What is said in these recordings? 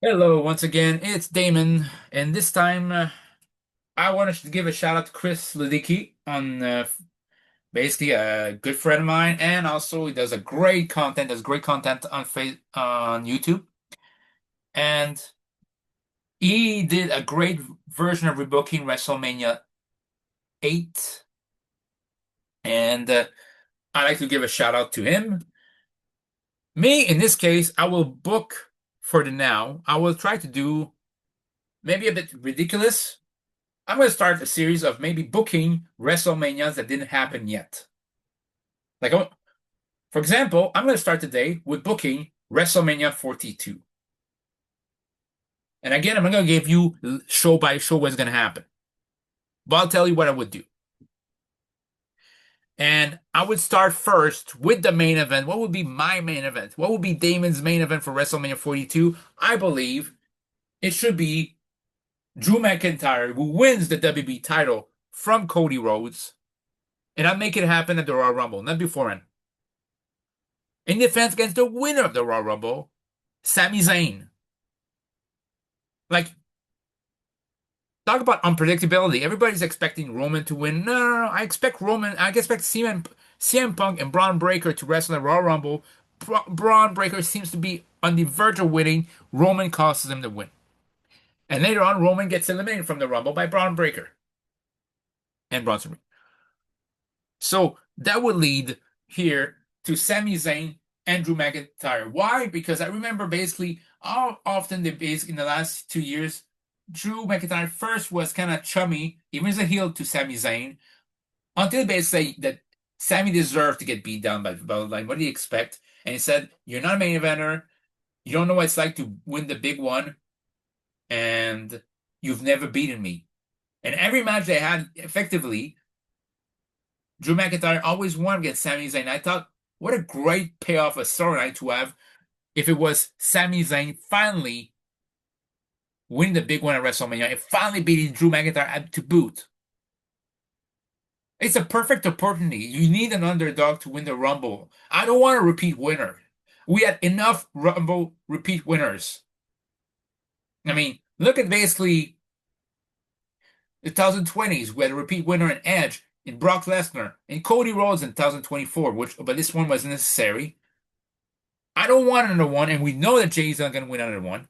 Hello, once again, it's Damon, and this time I wanted to give a shout out to Chris on basically a good friend of mine, and also he does great content on on YouTube, and he did a great version of rebooking WrestleMania 8, and I like to give a shout out to him. Me, in this case, I will book for the now. I will try to do maybe a bit ridiculous. I'm going to start a series of maybe booking WrestleManias that didn't happen yet. Like, for example, I'm going to start today with booking WrestleMania 42. And again, I'm not going to give you show by show what's going to happen, but I'll tell you what I would do. And I would start first with the main event. What would be my main event? What would be Damon's main event for WrestleMania 42? I believe it should be Drew McIntyre, who wins the WB title from Cody Rhodes, and I'll make it happen at the Royal Rumble, not beforehand. In defense against the winner of the Royal Rumble, Sami Zayn. Like, talk about unpredictability. Everybody's expecting Roman to win. No. I expect Roman. I expect CM Punk and Braun Breaker to wrestle in the Royal Rumble. Braun Breaker seems to be on the verge of winning. Roman causes him to win. And later on, Roman gets eliminated from the Rumble by Braun Breaker and Bronson Reed. So that would lead here to Sami Zayn and Drew McIntyre. Why? Because I remember basically how often in the last 2 years, Drew McIntyre first was kind of chummy, even as a heel to Sami Zayn, until they say that Sami deserved to get beat down by the Bloodline. What do you expect? And he said, "You're not a main eventer. You don't know what it's like to win the big one, and you've never beaten me." And every match they had, effectively, Drew McIntyre always won against Sami Zayn. I thought, what a great payoff of storyline to have if it was Sami Zayn finally winning the big one at WrestleMania and finally beating Drew McIntyre to boot. It's a perfect opportunity. You need an underdog to win the Rumble. I don't want a repeat winner. We had enough Rumble repeat winners. I mean, look at basically the 2020s. We had a repeat winner in Edge, in Brock Lesnar, in Cody Rhodes in 2024, but this one wasn't necessary. I don't want another one, and we know that Jay's not going to win another one.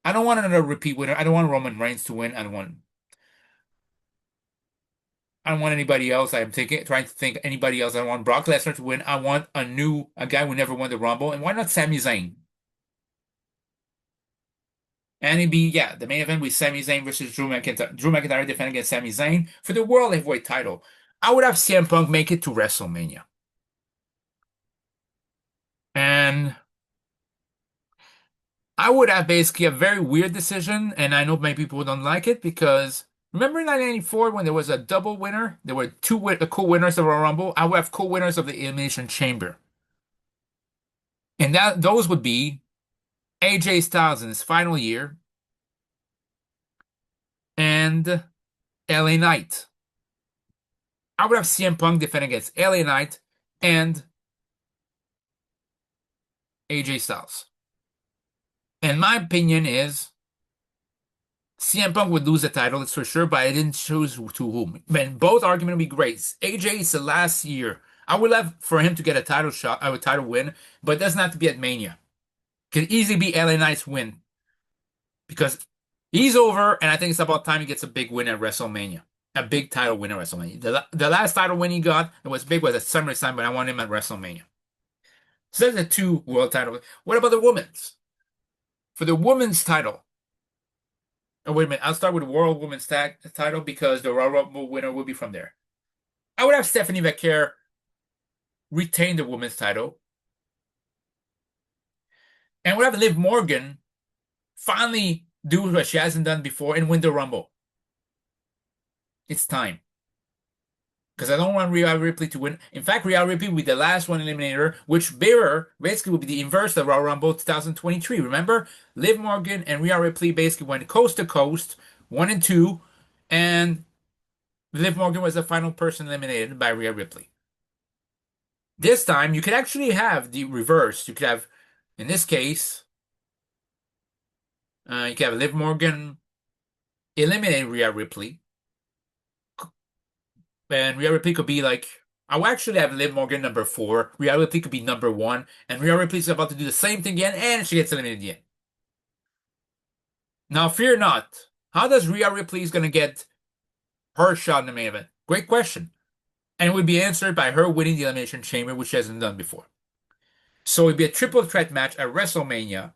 I don't want another repeat winner. I don't want Roman Reigns to win. I don't want anybody else. Trying to think anybody else. I don't want Brock Lesnar to win. I want a guy who never won the Rumble. And why not Sami Zayn? And it'd be, yeah, the main event with Sami Zayn versus Drew McIntyre. Drew McIntyre defending against Sami Zayn for the World Heavyweight title. I would have CM Punk make it to WrestleMania. And I would have basically a very weird decision, and I know many people don't like it because remember in 1994 when there was a double winner? There were two co-winners of Royal Rumble. I would have co-winners of the Elimination Chamber, and that those would be AJ Styles in his final year and LA Knight. I would have CM Punk defend against LA Knight and AJ Styles. And my opinion is CM Punk would lose the title, that's for sure, but I didn't choose to whom. Man, both arguments would be great. AJ is the last year. I would love for him to get a title shot, a title win, but it doesn't have to be at Mania. Could easily be LA Knight's win because he's over, and I think it's about time he gets a big win at WrestleMania, a big title win at WrestleMania. The last title win he got, it was big, was at SummerSlam, but I want him at WrestleMania. So there's the two world titles. What about the women's? For the women's title, oh, wait a minute. I'll start with the World Women's Tag title because the Royal Rumble winner will be from there. I would have Stephanie Vaquer retain the women's title, and would have Liv Morgan finally do what she hasn't done before and win the Rumble. It's time. Because I don't want Rhea Ripley to win. In fact, Rhea Ripley will be the last one eliminator, which basically will be the inverse of Royal Rumble 2023. Remember, Liv Morgan and Rhea Ripley basically went coast to coast, 1 and 2, and Liv Morgan was the final person eliminated by Rhea Ripley. This time, you could actually have the reverse. You could have, in this case, You can have Liv Morgan eliminate Rhea Ripley, and Rhea Ripley could be like. I will actually have Liv Morgan number four. Rhea Ripley could be number one, and Rhea Ripley's about to do the same thing again, and she gets eliminated again. Now, fear not. How does Rhea Ripley is gonna get her shot in the main event? Great question. And it would be answered by her winning the Elimination Chamber, which she hasn't done before. So it'd be a triple threat match at WrestleMania.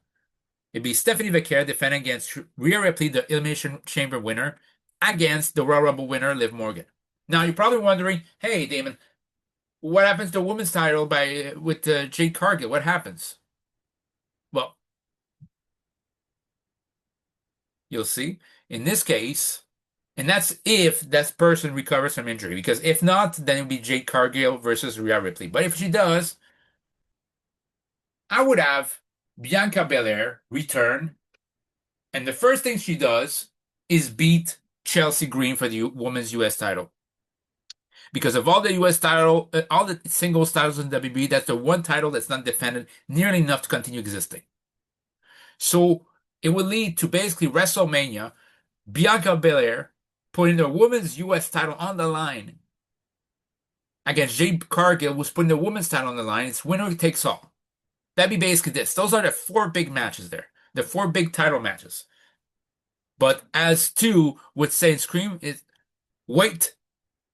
It'd be Stephanie Vaquer defending against Rhea Ripley, the Elimination Chamber winner, against the Royal Rumble winner, Liv Morgan. Now you're probably wondering, hey, Damon, what happens to the women's title by with Jade Cargill? What happens? Well, you'll see. In this case, and that's if that person recovers from injury, because if not, then it would be Jade Cargill versus Rhea Ripley. But if she does, I would have Bianca Belair return, and the first thing she does is beat Chelsea Green for the women's U.S. title. Because of all the U.S. title, all the singles titles in WWE, that's the one title that's not defended nearly enough to continue existing. So it would lead to basically WrestleMania, Bianca Belair putting the women's U.S. title on the line against Jade Cargill, who's putting the women's title on the line. It's winner takes all. That'd be basically this. Those are the four big matches there. The four big title matches. But as to what Zayn Scream is, wait,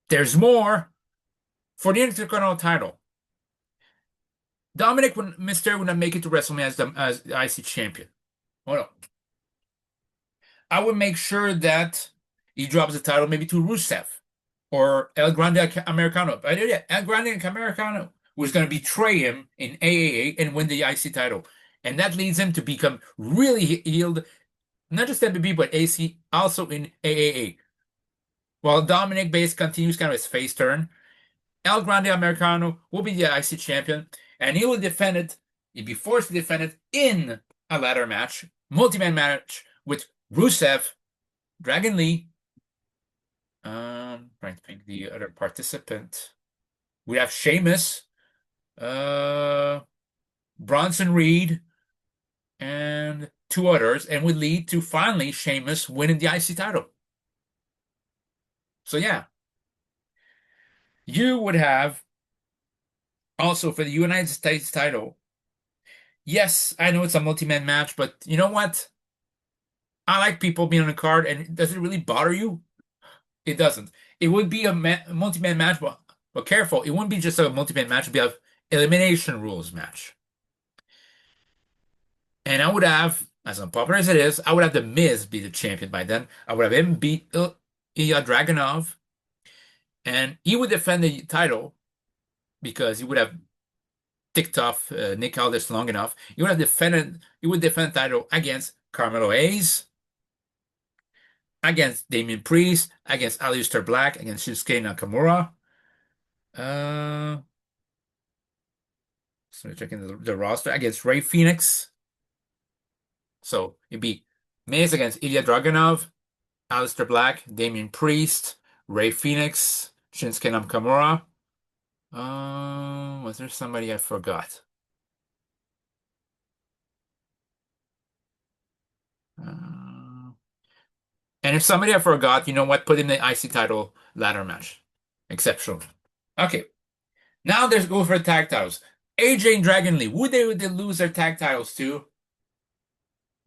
there's more for the Intercontinental title. Dominic Mysterio would not make it to WrestleMania as the IC champion. Oh no. I would make sure that he drops the title maybe to Rusev or El Grande Americano. But yeah, El Grande Americano was going to betray him in AAA and win the IC title. And that leads him to become really healed, not just WWE, but AC, also in AAA. While Dominic Bates continues kind of his face turn, El Grande Americano will be the IC champion, and he will defend it, he'll be forced to defend it in a ladder match, multi-man match with Rusev, Dragon Lee, trying to think the other participant. We have Sheamus, Bronson Reed, and two others, and would lead to finally Sheamus winning the IC title. So yeah, you would have also for the United States title. Yes, I know it's a multi-man match, but you know what? I like people being on the card, and does it really bother you? It doesn't. It would be a multi-man match, but careful, it wouldn't be just a multi-man match, it'd be a elimination rules match. And I would have, as unpopular as it is, I would have The Miz be the champion by then. I would have him beat Ilya Dragunov, and he would defend the title because he would have ticked off Nick Aldis long enough. He would defend the title against Carmelo Hayes, against Damian Priest, against Aleister Black, against Shinsuke Nakamura. So checking the roster against Rey Fenix. So it'd be Miz against Ilya Dragunov, Aleister Black, Damian Priest, Rey Fenix, Shinsuke Nakamura. Was there somebody I forgot? And if somebody I forgot, you know what? Put in the IC title ladder match. Exceptional. Okay. Now there's go for the tag titles. AJ and Dragon Lee. Would they lose their tag titles too?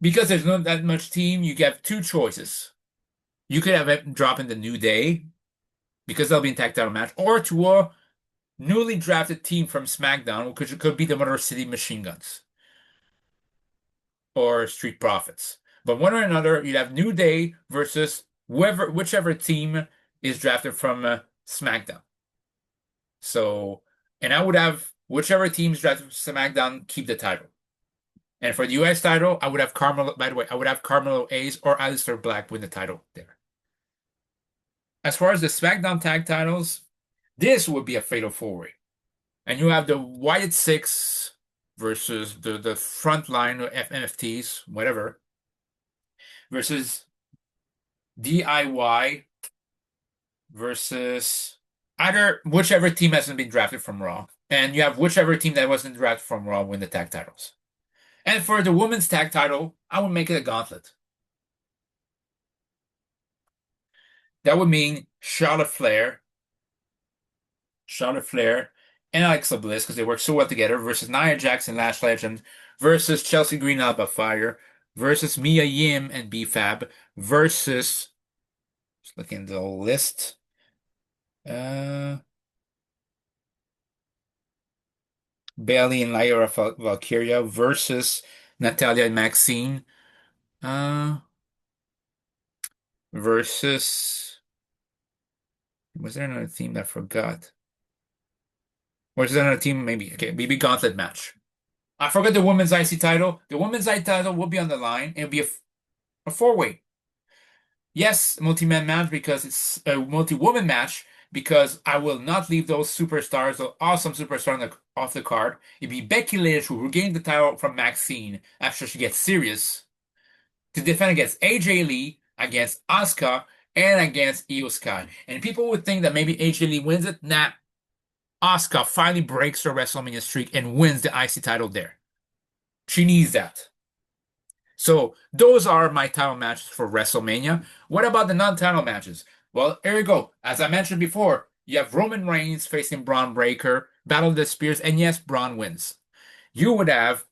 Because there's not that much team, you have two choices. You could have it drop in the New Day, because they'll be in tag title match, or to a newly drafted team from SmackDown, which could be the Motor City Machine Guns or Street Profits. But one or another, you'd have New Day versus whichever team is drafted from SmackDown. So, and I would have whichever team's drafted from SmackDown keep the title. And for the US title, I would have Carmelo, by the way, I would have Carmelo Hayes or Aleister Black win the title there. As far as the SmackDown tag titles, this would be a fatal four-way. And you have the Wyatt Six versus the front line of NFTs, whatever, versus DIY versus either whichever team hasn't been drafted from Raw. And you have whichever team that wasn't drafted from Raw win the tag titles. And for the women's tag title, I would make it a gauntlet. That would mean Charlotte Flair, and Alexa Bliss because they work so well together versus Nia Jax and Lash Legend versus Chelsea Green Alba Fire versus Mia Yim and B-Fab versus, just looking at the list, uh, Bailey and Lyra Valkyria versus Natalia and Maxine uh, versus, was there another team that I forgot? Or is there another team? Maybe. Okay, maybe Gauntlet match. I forgot the women's IC title. The women's IC title will be on the line. It'll be a four-way. Yes, multi-man match because it's a multi-woman match because I will not leave those superstars, those awesome superstars off the card. It'd be Becky Lynch who regained the title from Maxine after she gets serious to defend against AJ Lee, against Asuka, and against Io Sky. And people would think that maybe AJ Lee wins it. Nah, Asuka finally breaks her WrestleMania streak and wins the IC title there. She needs that. So those are my title matches for WrestleMania. What about the non-title matches? Well, here you go. As I mentioned before, you have Roman Reigns facing Braun Breaker, Battle of the Spears, and yes, Braun wins. You would have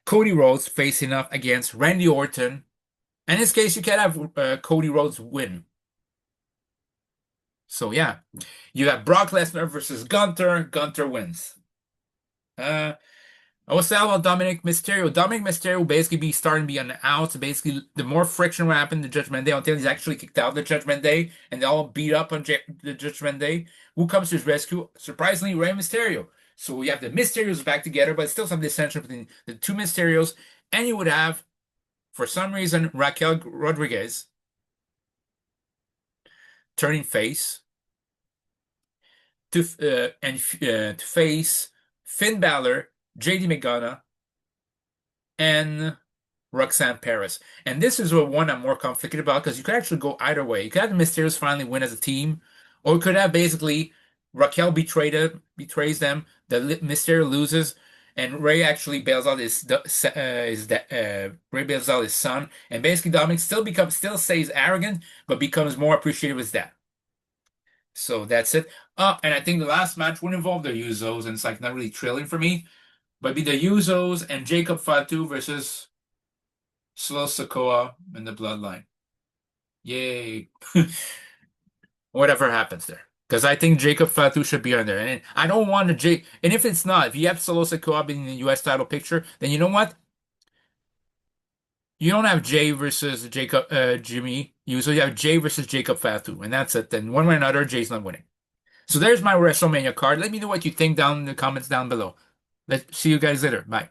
Cody Rhodes facing up against Randy Orton. In this case, you can have Cody Rhodes win. So yeah, you have Brock Lesnar versus Gunther. Gunther wins. Uh, I was saying about Dominic Mysterio. Dominic Mysterio will basically be starting to be on the outs. Basically, the more friction will happen the Judgment Day until he's actually kicked out the Judgment Day and they all beat up on the Judgment Day. Who comes to his rescue? Surprisingly, Rey Mysterio. So we have the Mysterios back together, but still some dissension between the two Mysterios. And you would have, for some reason, Raquel Rodriguez turning face to face Finn Balor, JD McDonough, and Roxanne Perez. And this is the one I'm more conflicted about because you could actually go either way. You could have the Mysterios finally win as a team, or you could have basically Raquel betrays them, the Mysterio loses, and Ray actually bails out Ray bails out his son, and basically Dominic still stays arrogant, but becomes more appreciative of his dad. So that's it. And I think the last match would involve the Usos, and it's like not really thrilling for me, but be the Usos and Jacob Fatu versus Solo Sikoa and the Bloodline. Yay. Whatever happens there. Because I think Jacob Fatu should be on there. And I don't want to and if it's not, if you have Solo Sikoa being in the US title picture, then you know what? You don't have Jay versus Jimmy Uso. You have Jay versus Jacob Fatu, and that's it. Then one way or another, Jay's not winning. So there's my WrestleMania card. Let me know what you think down in the comments down below. Let's see you guys later. Bye.